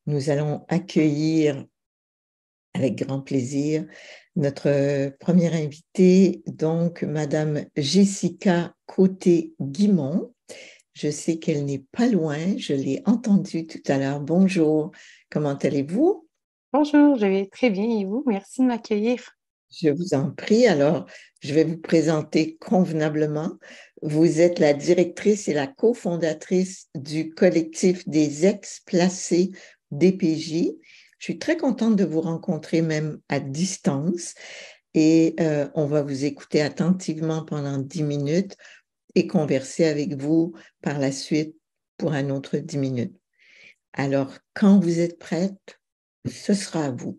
Nous allons accueillir avec grand plaisir notre première invitée, donc Madame Jessica Côté-Guimont. Je sais qu'elle n'est pas loin, je l'ai entendue tout à l'heure. Bonjour, comment allez-vous? Bonjour, je vais très bien et vous? Merci de m'accueillir. Je vous en prie. Alors, je vais vous présenter convenablement. Vous êtes la directrice et la cofondatrice du collectif des ex-placés DPJ. Je suis très contente de vous rencontrer même à distance et on va vous écouter attentivement pendant 10 minutes et converser avec vous par la suite pour un autre 10 minutes. Alors, quand vous êtes prête, ce sera à vous.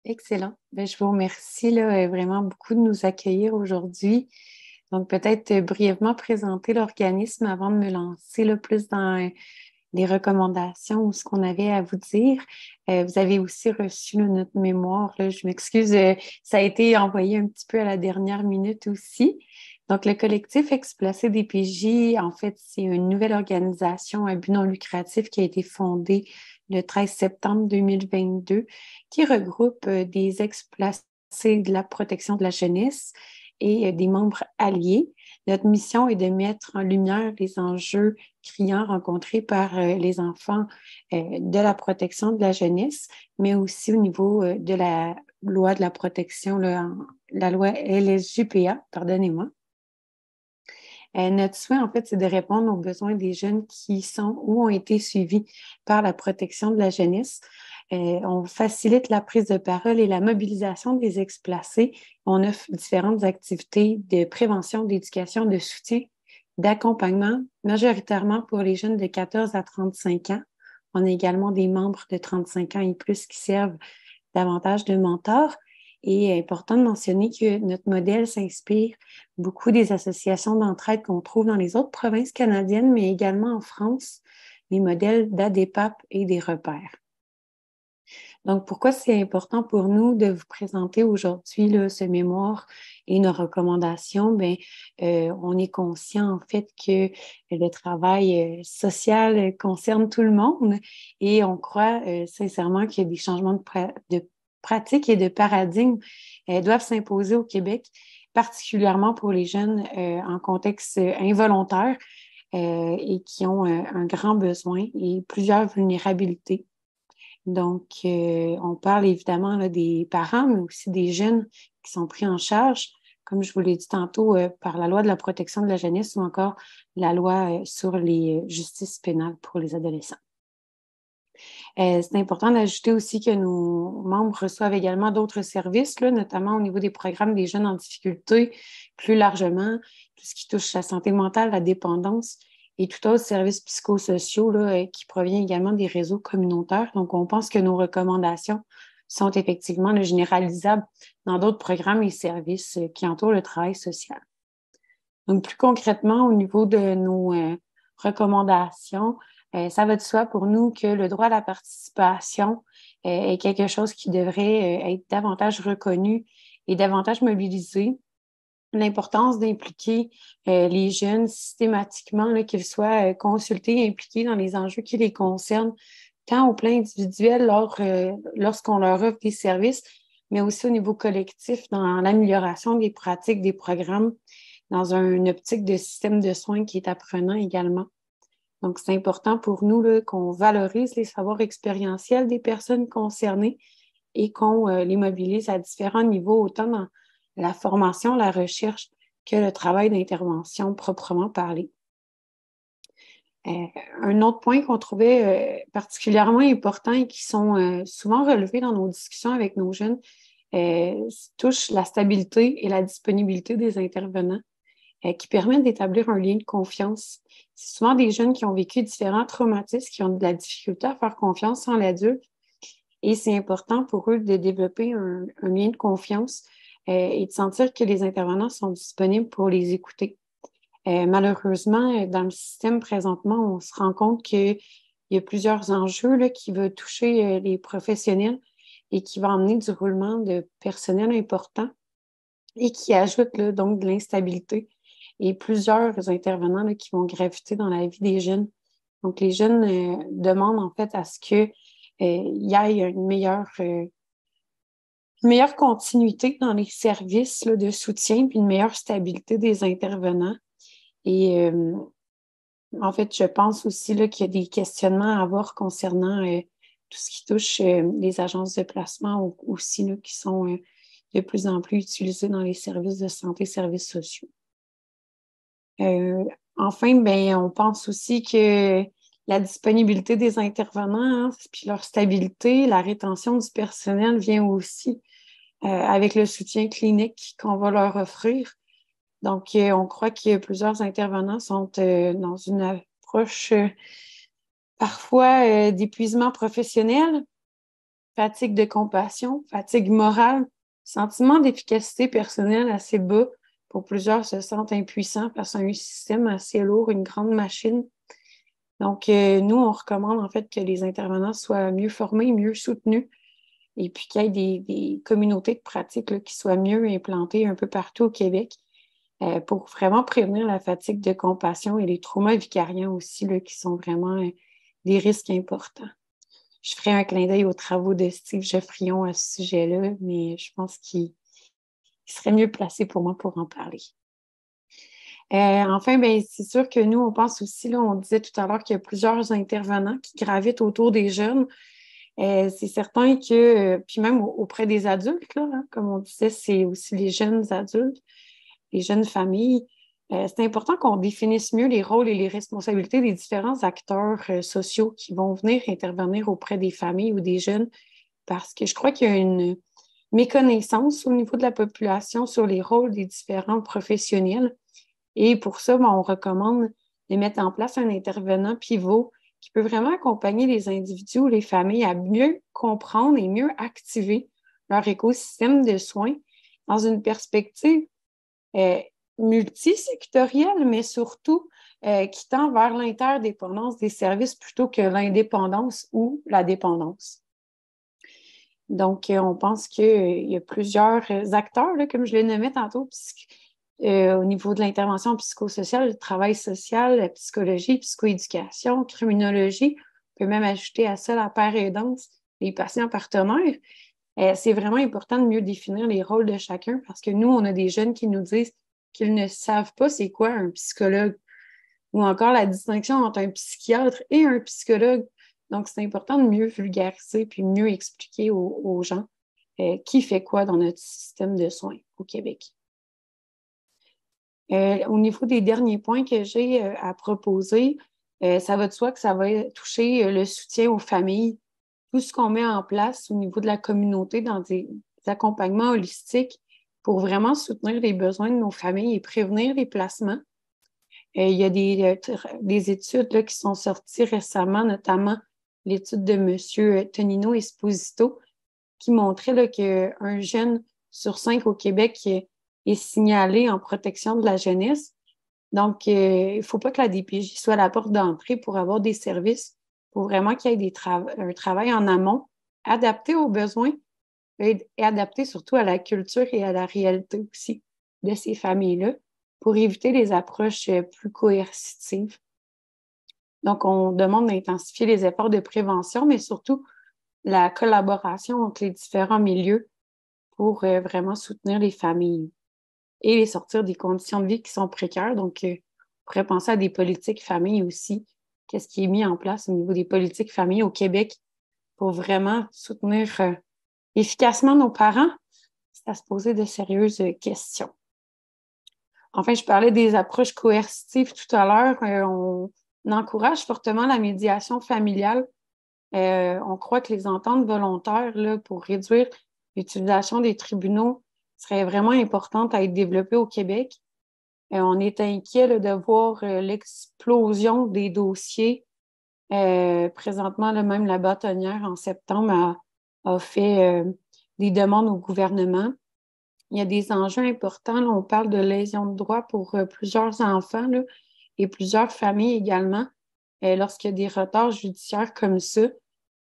Excellent. Je vous remercie là, vraiment beaucoup de nous accueillir aujourd'hui. Donc, peut-être brièvement présenter l'organisme avant de me lancer là, plus dans les recommandations ou ce qu'on avait à vous dire. Vous avez aussi reçu là, notre mémoire. Là, je m'excuse, ça a été envoyé un petit peu à la dernière minute aussi. Donc, le collectif Ex-Placé DPJ, en fait, c'est une nouvelle organisation à but non lucratif qui a été fondée le 13 septembre 2022, qui regroupe des ex-placés de la protection de la jeunesse et des membres alliés. Notre mission est de mettre en lumière les enjeux criants rencontrés par les enfants de la protection de la jeunesse, mais aussi au niveau de la loi de la protection, la loi LSJPA, pardonnez-moi. Notre souhait, en fait, c'est de répondre aux besoins des jeunes qui sont ou ont été suivis par la protection de la jeunesse. On facilite la prise de parole et la mobilisation des ex-placés. On offre différentes activités de prévention, d'éducation, de soutien, d'accompagnement, majoritairement pour les jeunes de 14 à 35 ans. On a également des membres de 35 ans et plus qui servent davantage de mentors. Et il est important de mentionner que notre modèle s'inspire beaucoup des associations d'entraide qu'on trouve dans les autres provinces canadiennes, mais également en France, les modèles d'ADEPAP et des repères. Donc, pourquoi c'est important pour nous de vous présenter aujourd'hui là, ce mémoire et nos recommandations? Bien, on est conscient en fait que le travail social concerne tout le monde et on croit sincèrement qu'il y a des changements de pratiques et de paradigmes doivent s'imposer au Québec, particulièrement pour les jeunes en contexte involontaire et qui ont un grand besoin et plusieurs vulnérabilités. Donc, on parle évidemment là, des parents, mais aussi des jeunes qui sont pris en charge, comme je vous l'ai dit tantôt, par la loi de la protection de la jeunesse ou encore la loi sur les justices pénales pour les adolescents. C'est important d'ajouter aussi que nos membres reçoivent également d'autres services, là, notamment au niveau des programmes des jeunes en difficulté, plus largement, tout ce qui touche la santé mentale, la dépendance et tout autre services psychosociaux là, qui provient également des réseaux communautaires. Donc, on pense que nos recommandations sont effectivement là, généralisables dans d'autres programmes et services qui entourent le travail social. Donc, plus concrètement, au niveau de nos recommandations, ça va de soi pour nous que le droit à la participation est quelque chose qui devrait être davantage reconnu et davantage mobilisé. L'importance d'impliquer les jeunes systématiquement, là, qu'ils soient consultés et impliqués dans les enjeux qui les concernent, tant au plan individuel lorsqu'on leur offre des services, mais aussi au niveau collectif dans l'amélioration des pratiques, des programmes, dans une optique de système de soins qui est apprenant également. Donc, c'est important pour nous là, qu'on valorise les savoirs expérientiels des personnes concernées et qu'on les mobilise à différents niveaux, autant dans la formation, la recherche que le travail d'intervention proprement parlé. Un autre point qu'on trouvait particulièrement important et qui sont souvent relevés dans nos discussions avec nos jeunes touche la stabilité et la disponibilité des intervenants qui permettent d'établir un lien de confiance. C'est souvent des jeunes qui ont vécu différents traumatismes, qui ont de la difficulté à faire confiance en l'adulte. Et c'est important pour eux de développer un lien de confiance et de sentir que les intervenants sont disponibles pour les écouter. Malheureusement, dans le système présentement, on se rend compte qu'il y a plusieurs enjeux là, qui vont toucher les professionnels et qui vont emmener du roulement de personnel important et qui ajoutent là, donc de l'instabilité et plusieurs intervenants là, qui vont graviter dans la vie des jeunes. Donc, les jeunes demandent en fait à ce que il y ait une meilleure continuité dans les services là, de soutien, puis une meilleure stabilité des intervenants. Et en fait, je pense aussi là, qu'il y a des questionnements à avoir concernant tout ce qui touche les agences de placement aussi, là, qui sont de plus en plus utilisées dans les services de santé, services sociaux. Enfin, ben, on pense aussi que la disponibilité des intervenants, hein, puis leur stabilité, la rétention du personnel vient aussi avec le soutien clinique qu'on va leur offrir. Donc, on croit que plusieurs intervenants sont dans une approche parfois d'épuisement professionnel, fatigue de compassion, fatigue morale, sentiment d'efficacité personnelle assez bas. Pour plusieurs, se sentent impuissants face à un système assez lourd, une grande machine. Donc, nous, on recommande en fait que les intervenants soient mieux formés, mieux soutenus, et puis qu'il y ait des communautés de pratique là, qui soient mieux implantées un peu partout au Québec pour vraiment prévenir la fatigue de compassion et les traumas vicariants aussi, là, qui sont vraiment des risques importants. Je ferai un clin d'œil aux travaux de Steve Geoffrion à ce sujet-là, mais je pense qu'il serait mieux placé pour moi pour en parler. Enfin, ben, c'est sûr que nous, on pense aussi, là, on disait tout à l'heure qu'il y a plusieurs intervenants qui gravitent autour des jeunes. C'est certain que, puis même auprès des adultes, là, hein, comme on disait, c'est aussi les jeunes adultes, les jeunes familles. C'est important qu'on définisse mieux les rôles et les responsabilités des différents acteurs sociaux qui vont venir intervenir auprès des familles ou des jeunes, parce que je crois qu'il y a une méconnaissance au niveau de la population sur les rôles des différents professionnels. Et pour ça, on recommande de mettre en place un intervenant pivot qui peut vraiment accompagner les individus ou les familles à mieux comprendre et mieux activer leur écosystème de soins dans une perspective multisectorielle, mais surtout qui tend vers l'interdépendance des services plutôt que l'indépendance ou la dépendance. Donc, on pense qu'il y a plusieurs acteurs, là, comme je l'ai nommé tantôt, au niveau de l'intervention psychosociale, le travail social, la psychologie, psychoéducation, criminologie. On peut même ajouter à ça la paire aidance, les patients partenaires. C'est vraiment important de mieux définir les rôles de chacun parce que nous, on a des jeunes qui nous disent qu'ils ne savent pas c'est quoi un psychologue ou encore la distinction entre un psychiatre et un psychologue. Donc, c'est important de mieux vulgariser puis mieux expliquer aux gens qui fait quoi dans notre système de soins au Québec. Au niveau des derniers points que j'ai à proposer, ça va de soi que ça va toucher le soutien aux familles, tout ce qu'on met en place au niveau de la communauté dans des accompagnements holistiques pour vraiment soutenir les besoins de nos familles et prévenir les placements. Il y a des études là, qui sont sorties récemment, notamment l'étude de M. Tonino Esposito, qui montrait là, qu'un jeune sur 5 au Québec est signalé en protection de la jeunesse. Donc, il ne faut pas que la DPJ soit la porte d'entrée pour avoir des services. Il faut vraiment qu'il y ait un travail en amont adapté aux besoins et adapté surtout à la culture et à la réalité aussi de ces familles-là pour éviter les approches plus coercitives. Donc, on demande d'intensifier les efforts de prévention, mais surtout la collaboration entre les différents milieux pour vraiment soutenir les familles et les sortir des conditions de vie qui sont précaires. Donc, on pourrait penser à des politiques familles aussi. Qu'est-ce qui est mis en place au niveau des politiques familles au Québec pour vraiment soutenir efficacement nos parents? C'est à se poser de sérieuses questions. Enfin, je parlais des approches coercitives tout à l'heure. On encourage fortement la médiation familiale. On croit que les ententes volontaires là, pour réduire l'utilisation des tribunaux serait vraiment importante à être développée au Québec. On est inquiet là, de voir l'explosion des dossiers. Présentement, là, même la bâtonnière, en septembre, a fait des demandes au gouvernement. Il y a des enjeux importants. Là, on parle de lésion de droit pour plusieurs enfants là, et plusieurs familles également. Lorsqu'il y a des retards judiciaires comme ça,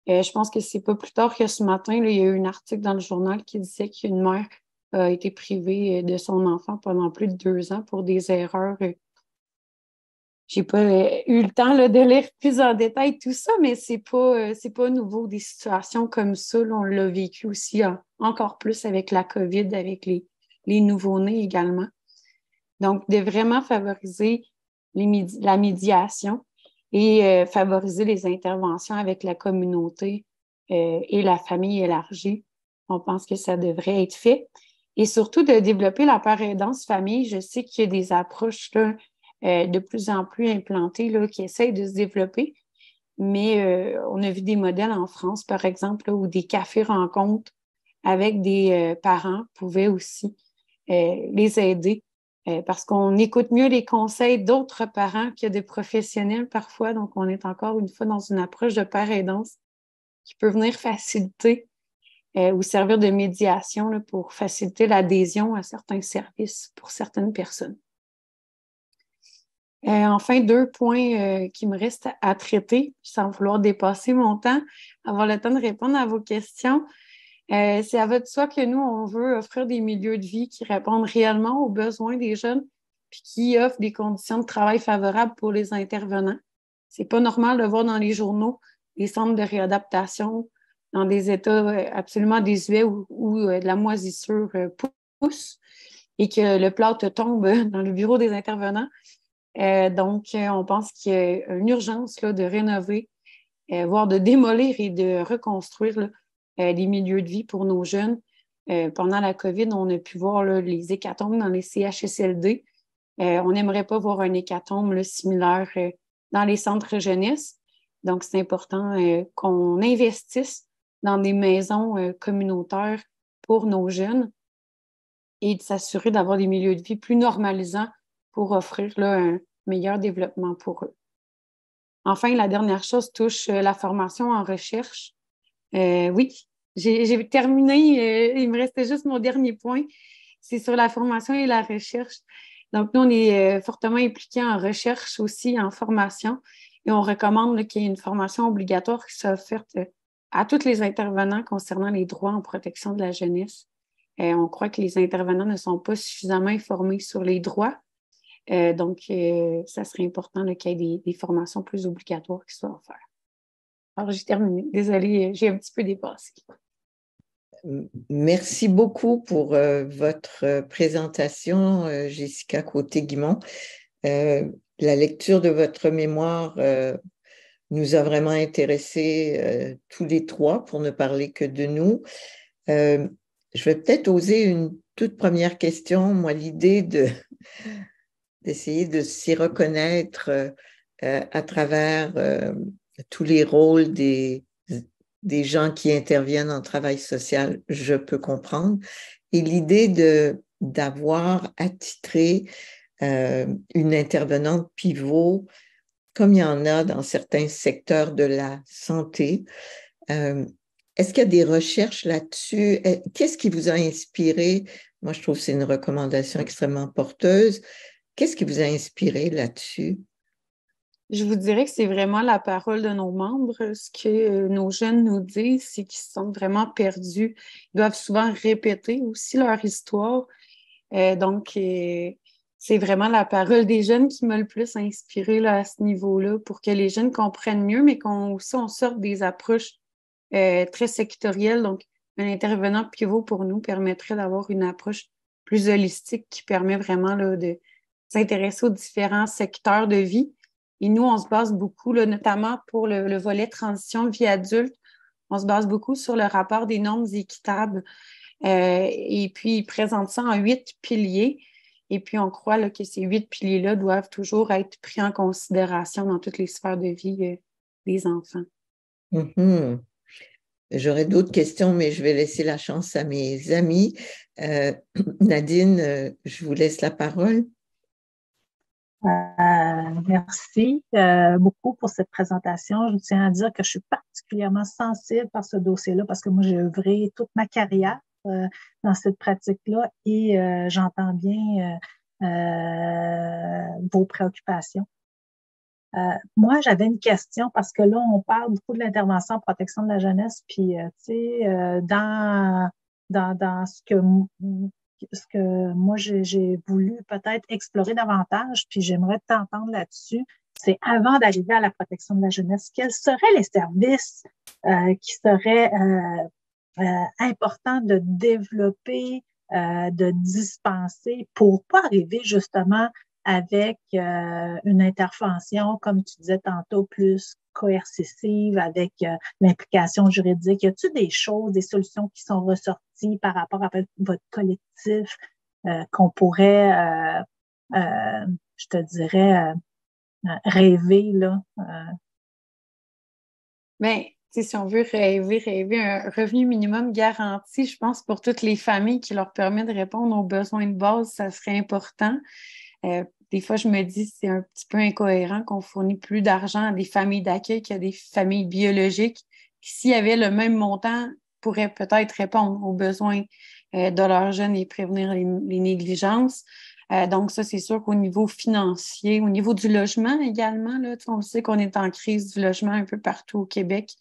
je pense que c'est pas plus tard que ce matin, là, il y a eu un article dans le journal qui disait qu'une mère a été privée de son enfant pendant plus de 2 ans pour des erreurs j'ai pas eu le temps là, de lire plus en détail tout ça, mais c'est pas nouveau des situations comme ça. Là, on l'a vécu aussi encore plus avec la COVID, avec les nouveau-nés également. Donc, de vraiment favoriser la médiation et favoriser les interventions avec la communauté et la famille élargie. On pense que ça devrait être fait. Et surtout de développer la parentance famille. Je sais qu'il y a des approches là, de plus en plus implantées là, qui essayent de se développer. Mais on a vu des modèles en France, par exemple, là, où des cafés rencontres avec des parents pouvaient aussi les aider parce qu'on écoute mieux les conseils d'autres parents que des professionnels parfois. Donc, on est encore une fois dans une approche de père-aidance qui peut venir faciliter ou servir de médiation là, pour faciliter l'adhésion à certains services pour certaines personnes. Enfin, 2 points qui me restent à traiter, sans vouloir dépasser mon temps, avoir le temps de répondre à vos questions. C'est à votre soi que nous, on veut offrir des milieux de vie qui répondent réellement aux besoins des jeunes puis qui offrent des conditions de travail favorables pour les intervenants. C'est pas normal de voir dans les journaux des centres de réadaptation dans des états absolument désuets où de la moisissure pousse et que le plâtre tombe dans le bureau des intervenants. Donc, on pense qu'il y a une urgence là, de rénover, voire de démolir et de reconstruire là, les milieux de vie pour nos jeunes. Pendant la COVID, on a pu voir là, les hécatombes dans les CHSLD. On n'aimerait pas voir un hécatombe là, similaire dans les centres jeunesse. Donc, c'est important qu'on investisse dans des maisons communautaires pour nos jeunes et de s'assurer d'avoir des milieux de vie plus normalisants pour offrir là, un meilleur développement pour eux. Enfin, la dernière chose touche la formation en recherche. Oui, j'ai terminé. Il me restait juste mon dernier point. C'est sur la formation et la recherche. Donc, nous, on est fortement impliqués en recherche aussi, en formation. Et on recommande qu'il y ait une formation obligatoire qui soit offerte à tous les intervenants concernant les droits en protection de la jeunesse. On croit que les intervenants ne sont pas suffisamment informés sur les droits. Donc, ça serait important qu'il y ait des formations plus obligatoires qui soient offertes. Alors, j'ai terminé. Désolée, j'ai un petit peu dépassé. Merci beaucoup pour votre présentation, Jessica Côté-Guimond. La lecture de votre mémoire nous a vraiment intéressés tous les trois, pour ne parler que de nous. Je vais peut-être oser une toute première question. Moi, l'idée d'essayer de s'y reconnaître à travers tous les rôles des gens qui interviennent en travail social, je peux comprendre. Et l'idée d'avoir attitré une intervenante pivot, comme il y en a dans certains secteurs de la santé. Est-ce qu'il y a des recherches là-dessus? Qu'est-ce qui vous a inspiré? Moi, je trouve que c'est une recommandation extrêmement porteuse. Qu'est-ce qui vous a inspiré là-dessus? Je vous dirais que c'est vraiment la parole de nos membres. Ce que nos jeunes nous disent, c'est qu'ils se sentent vraiment perdus. Ils doivent souvent répéter aussi leur histoire. Donc, c'est vraiment la parole des jeunes qui m'a le plus inspirée là, à ce niveau-là pour que les jeunes comprennent mieux, mais qu'on sorte des approches très sectorielles. Donc, un intervenant pivot pour nous permettrait d'avoir une approche plus holistique qui permet vraiment là, de s'intéresser aux différents secteurs de vie. Et nous, on se base beaucoup, là, notamment pour le volet transition vie adulte, on se base beaucoup sur le rapport des normes équitables. Et puis, ils présentent ça en 8 piliers. Et puis, on croit là, que ces 8 piliers-là doivent toujours être pris en considération dans toutes les sphères de vie des enfants. Mm-hmm. J'aurais d'autres questions, mais je vais laisser la chance à mes amis. Nadine, je vous laisse la parole. Merci beaucoup pour cette présentation. Je tiens à dire que je suis particulièrement sensible par ce dossier-là parce que moi, j'ai œuvré toute ma carrière dans cette pratique-là et j'entends bien vos préoccupations. Moi, j'avais une question parce que là, on parle beaucoup de l'intervention en protection de la jeunesse, puis tu sais, dans ce que moi j'ai voulu peut-être explorer davantage, puis j'aimerais t'entendre là-dessus. c'est avant d'arriver à la protection de la jeunesse, quels seraient les services qui seraient importants de développer, de dispenser pour pas arriver justement avec une intervention, comme tu disais tantôt, plus coercitive, avec l'implication juridique. Y a-t-il des choses, des solutions qui sont ressorties par rapport à votre collectif qu'on pourrait, je te dirais, rêver, là? Bien, si on veut rêver un revenu minimum garanti, je pense pour toutes les familles qui leur permet de répondre aux besoins de base, ça serait important. Des fois, je me dis que c'est un petit peu incohérent qu'on fournit plus d'argent à des familles d'accueil qu'à des familles biologiques qui, s'il y avait le même montant, pourraient peut-être répondre aux besoins de leurs jeunes et prévenir les négligences. Donc, ça, c'est sûr qu'au niveau financier, au niveau du logement également, là, on le sait qu'on est en crise du logement un peu partout au Québec.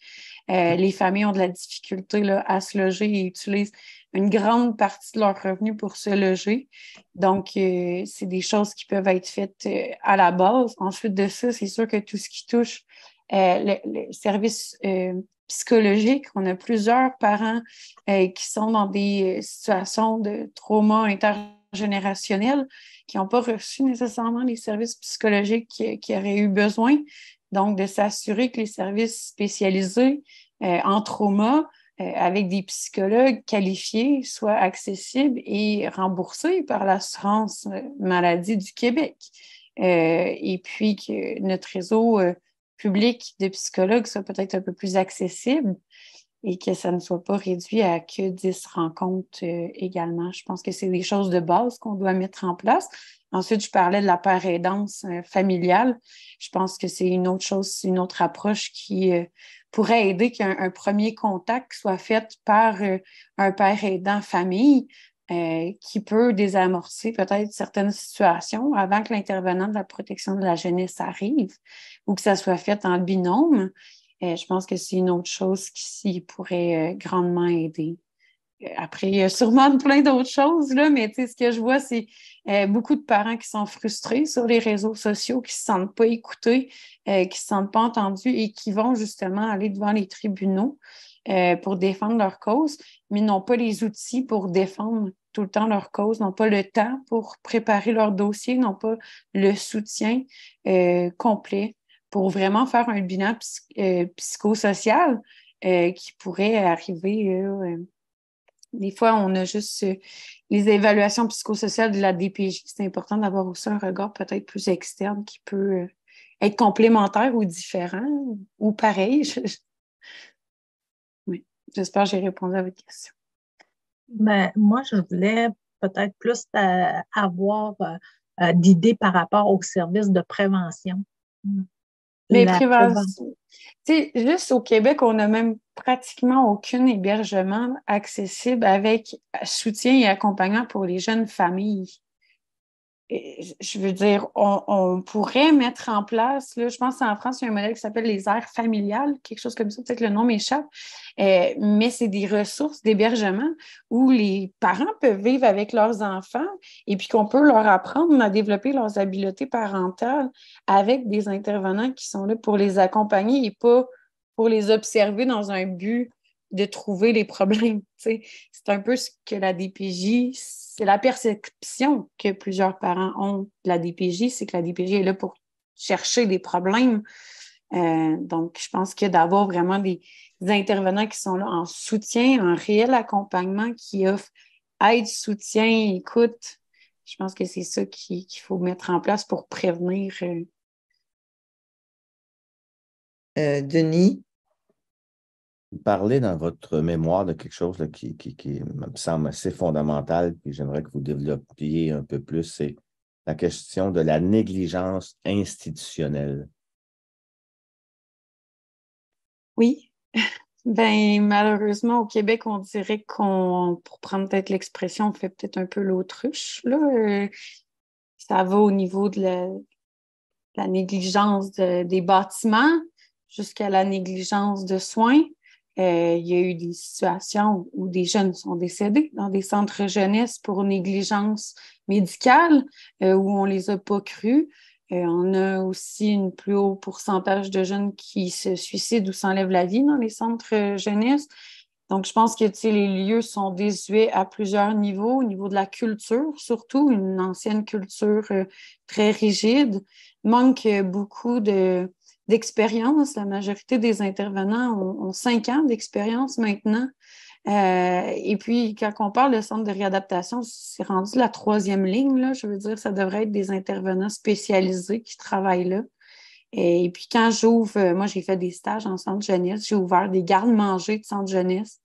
Les familles ont de la difficulté là, à se loger et utilisent une grande partie de leurs revenus pour se loger. Donc, c'est des choses qui peuvent être faites à la base. Ensuite de ça, c'est sûr que tout ce qui touche le service psychologique, on a plusieurs parents qui sont dans des situations de trauma intergénérationnel, qui n'ont pas reçu nécessairement les services psychologiques qui auraient eu besoin. Donc, de s'assurer que les services spécialisés en trauma avec des psychologues qualifiés soient accessibles et remboursés par l'assurance maladie du Québec. Et puis que notre réseau public de psychologues soit peut-être un peu plus accessible et que ça ne soit pas réduit à que 10 rencontres également. Je pense que c'est des choses de base qu'on doit mettre en place. Ensuite, je parlais de la paraidance familiale. Je pense que c'est une autre chose, une autre approche qui pourrait aider qu'un premier contact soit fait par un père aidant famille qui peut désamorcer peut-être certaines situations avant que l'intervenant de la protection de la jeunesse arrive ou que ça soit fait en binôme. Je pense que c'est une autre chose qui pourrait grandement aider. Après, il y a sûrement plein d'autres choses, là, mais ce que je vois, c'est beaucoup de parents qui sont frustrés sur les réseaux sociaux, qui ne se sentent pas écoutés, qui ne se sentent pas entendus et qui vont justement aller devant les tribunaux pour défendre leur cause, mais n'ont pas les outils pour défendre tout le temps leur cause, n'ont pas le temps pour préparer leur dossier, n'ont pas le soutien complet pour vraiment faire un bilan psychosocial qui pourrait arriver. Des fois, on a juste les évaluations psychosociales de la DPJ. C'est important d'avoir aussi un regard peut-être plus externe qui peut être complémentaire ou différent ou pareil. Oui, j'espère que j'ai répondu à votre question. Ben, moi, je voulais peut-être plus avoir d'idées par rapport aux services de prévention. Mais La prévention. Tu sais, juste au Québec, on n'a même pratiquement aucun hébergement accessible avec soutien et accompagnement pour les jeunes familles. Je veux dire, on pourrait mettre en place, là, je pense qu'en France, il y a un modèle qui s'appelle les aires familiales, quelque chose comme ça, peut-être que le nom m'échappe, mais c'est des ressources d'hébergement où les parents peuvent vivre avec leurs enfants et puis qu'on peut leur apprendre à développer leurs habiletés parentales avec des intervenants qui sont là pour les accompagner et pas pour les observer dans un but de trouver les problèmes. C'est un peu ce que la DPJ, c'est la perception que plusieurs parents ont de la DPJ, c'est que la DPJ est là pour chercher des problèmes. Donc, je pense que d'avoir vraiment des intervenants qui sont là en soutien, en réel accompagnement, qui offrent aide, soutien, écoute, je pense que c'est ça qu'il faut mettre en place pour prévenir. Denis? Vous parlez dans votre mémoire de quelque chose là, qui me semble assez fondamental, puis j'aimerais que vous développiez un peu plus, c'est la question de la négligence institutionnelle. Oui. Ben malheureusement, au Québec, on dirait pour prendre peut-être l'expression, on fait peut-être un peu l'autruche, là. Ça va au niveau de la négligence des bâtiments jusqu'à la négligence de soins. Il y a eu des situations où des jeunes sont décédés dans des centres jeunesse pour négligence médicale, où on les a pas crus. On a aussi un plus haut pourcentage de jeunes qui se suicident ou s'enlèvent la vie dans les centres jeunesse. Donc, je pense que les lieux sont désuets à plusieurs niveaux, au niveau de la culture, surtout une ancienne culture très rigide. Manque beaucoup d'expérience. La majorité des intervenants ont 5 ans d'expérience maintenant. Et puis, quand on parle de centre de réadaptation, c'est rendu la 3e ligne, là. Je veux dire, ça devrait être des intervenants spécialisés qui travaillent là. Et puis, quand j'ouvre, moi, j'ai fait des stages en centre jeunesse, j'ai ouvert des garde-manger de centre jeunesse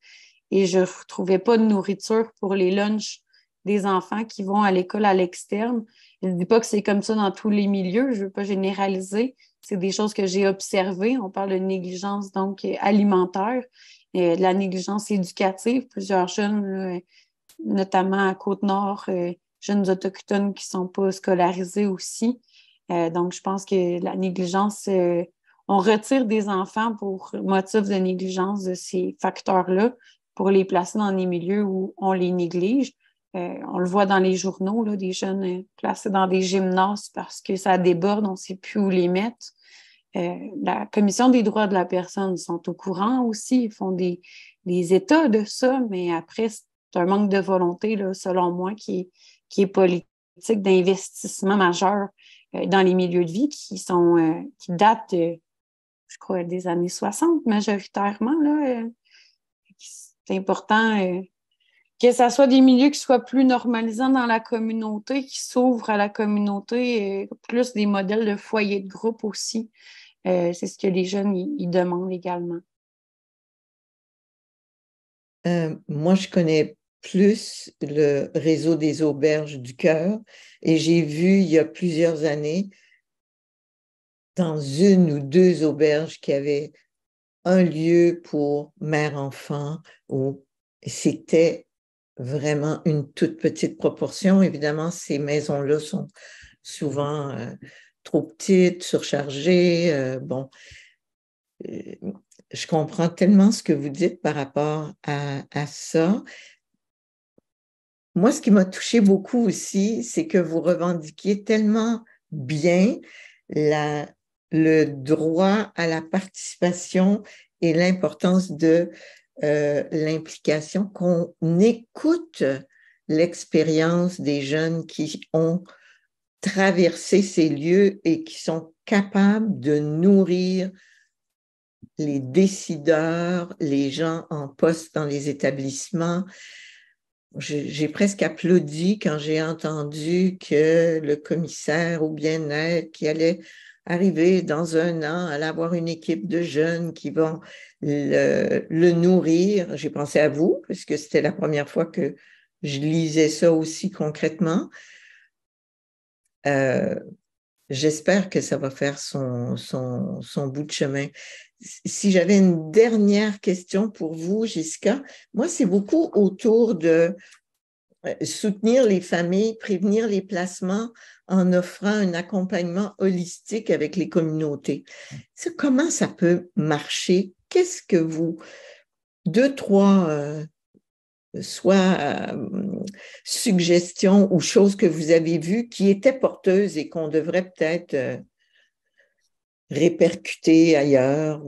et je ne retrouvais pas de nourriture pour les lunchs des enfants qui vont à l'école à l'externe. Je ne dis pas que c'est comme ça dans tous les milieux, je ne veux pas généraliser. C'est des choses que j'ai observées. On parle de négligence donc alimentaire, de la négligence éducative. Plusieurs jeunes, notamment à Côte-Nord, jeunes autochtones qui ne sont pas scolarisés aussi. Donc, je pense que la négligence, on retire des enfants pour motif de négligence de ces facteurs-là pour les placer dans des milieux où on les néglige. On le voit dans les journaux, là, des jeunes placés dans des gymnases parce que ça déborde, on ne sait plus où les mettre. La Commission des droits de la personne sont au courant aussi, ils font des états de ça, mais après, c'est un manque de volonté, là, selon moi, qui est politique, d'investissement majeur dans les milieux de vie qui datent, je crois, des années 60 majoritairement. Là, c'est important que ça soit des milieux qui soient plus normalisants dans la communauté, qui s'ouvrent à la communauté, plus des modèles de foyer de groupe aussi. C'est ce que les jeunes ils demandent également. Moi, je connais plus le réseau des auberges du cœur et j'ai vu il y a plusieurs années dans 1 ou 2 auberges qui avaient un lieu pour mère-enfant où c'était vraiment une toute petite proportion. Évidemment, ces maisons-là sont souvent trop petites, surchargées. Bon, je comprends tellement ce que vous dites par rapport à ça. Moi, ce qui m'a touché beaucoup aussi, c'est que vous revendiquiez tellement bien le droit à la participation et l'importance de l'implication, qu'on écoute l'expérience des jeunes qui ont traversé ces lieux et qui sont capables de nourrir les décideurs, les gens en poste dans les établissements. J'ai presque applaudi quand j'ai entendu que le commissaire au bien-être qui allait arriver dans 1 an, allait avoir une équipe de jeunes qui vont le nourrir. J'ai pensé à vous, puisque c'était la première fois que je lisais ça aussi concrètement. J'espère que ça va faire son bout de chemin. Si j'avais une dernière question pour vous, Jessica, moi, c'est beaucoup autour de soutenir les familles, prévenir les placements en offrant un accompagnement holistique avec les communautés. Comment ça peut marcher? Qu'est-ce que vous, 2, 3 soit suggestions ou choses que vous avez vues qui étaient porteuses et qu'on devrait peut-être répercuter ailleurs?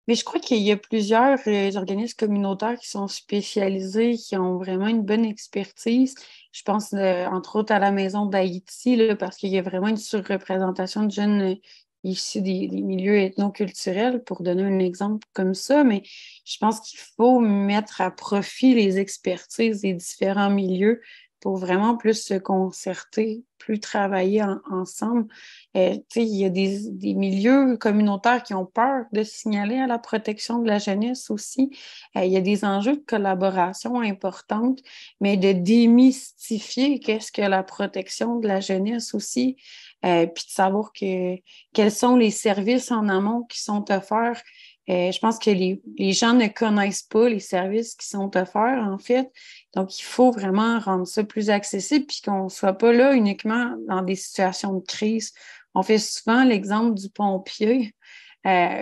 Mais je crois qu'il y a plusieurs organismes communautaires qui sont spécialisés, qui ont vraiment une bonne expertise. Je pense entre autres à la Maison d'Haïti, là, parce qu'il y a vraiment une surreprésentation de jeunes issus des milieux ethnoculturels, pour donner un exemple comme ça. Mais je pense qu'il faut mettre à profit les expertises des différents milieux pour vraiment plus se concerter, plus travailler ensemble. Il y a des milieux communautaires qui ont peur de signaler à la protection de la jeunesse aussi. Il y a des enjeux de collaboration importantes, mais de démystifier qu'est-ce que la protection de la jeunesse aussi, puis de savoir quels sont les services en amont qui sont offerts. Je pense que les gens ne connaissent pas les services qui sont offerts, en fait. Donc, il faut vraiment rendre ça plus accessible puis qu'on ne soit pas là uniquement dans des situations de crise. On fait souvent l'exemple du pompier.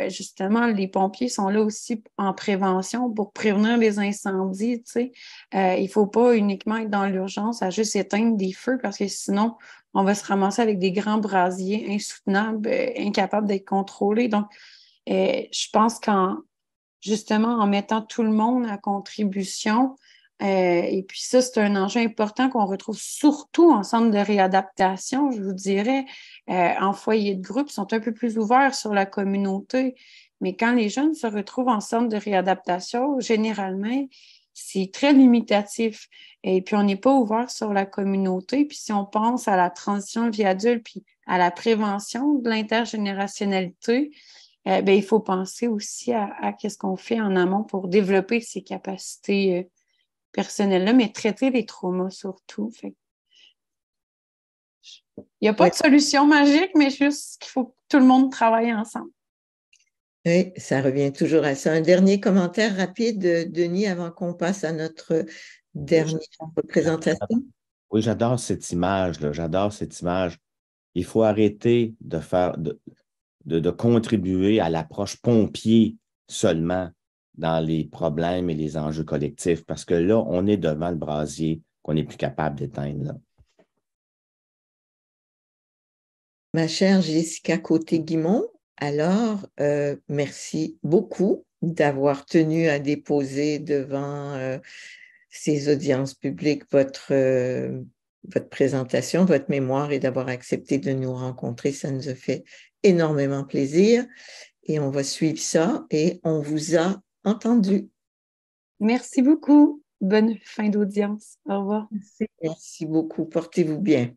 Justement, les pompiers sont là aussi en prévention pour prévenir les incendies. Il ne faut pas uniquement être dans l'urgence à juste éteindre des feux parce que sinon, on va se ramasser avec des grands brasiers insoutenables, incapables d'être contrôlés. Donc, je pense justement, en mettant tout le monde à contribution, et puis ça, c'est un enjeu important qu'on retrouve surtout en centre de réadaptation, je vous dirais. En foyer de groupe, ils sont un peu plus ouverts sur la communauté. Mais quand les jeunes se retrouvent en centre de réadaptation, généralement, c'est très limitatif. Et puis, on n'est pas ouvert sur la communauté. Puis, si on pense à la transition vie adulte, puis à la prévention de l'intergénérationnalité, il faut penser aussi à qu'est-ce qu'on fait en amont pour développer ces capacités personnelles-là, mais traiter les traumas surtout. Fait. Il n'y a pas de solution magique, mais juste qu'il faut que tout le monde travaille ensemble. Oui, ça revient toujours à ça. Un dernier commentaire rapide, Denis, avant qu'on passe à notre dernière présentation. Oui, j'adore cette image-là. J'adore cette image. Il faut arrêter de contribuer à l'approche pompier seulement dans les problèmes et les enjeux collectifs, parce que là, on est devant le brasier qu'on n'est plus capable d'éteindre. Là. Ma chère Jessica Côté-Guimond, alors, merci beaucoup d'avoir tenu à déposer devant ces audiences publiques votre présentation, votre mémoire et d'avoir accepté de nous rencontrer. Ça nous a fait énormément plaisir et on va suivre ça et on vous a entendu. Merci beaucoup. Bonne fin d'audience. Au revoir. Merci beaucoup. Portez-vous bien.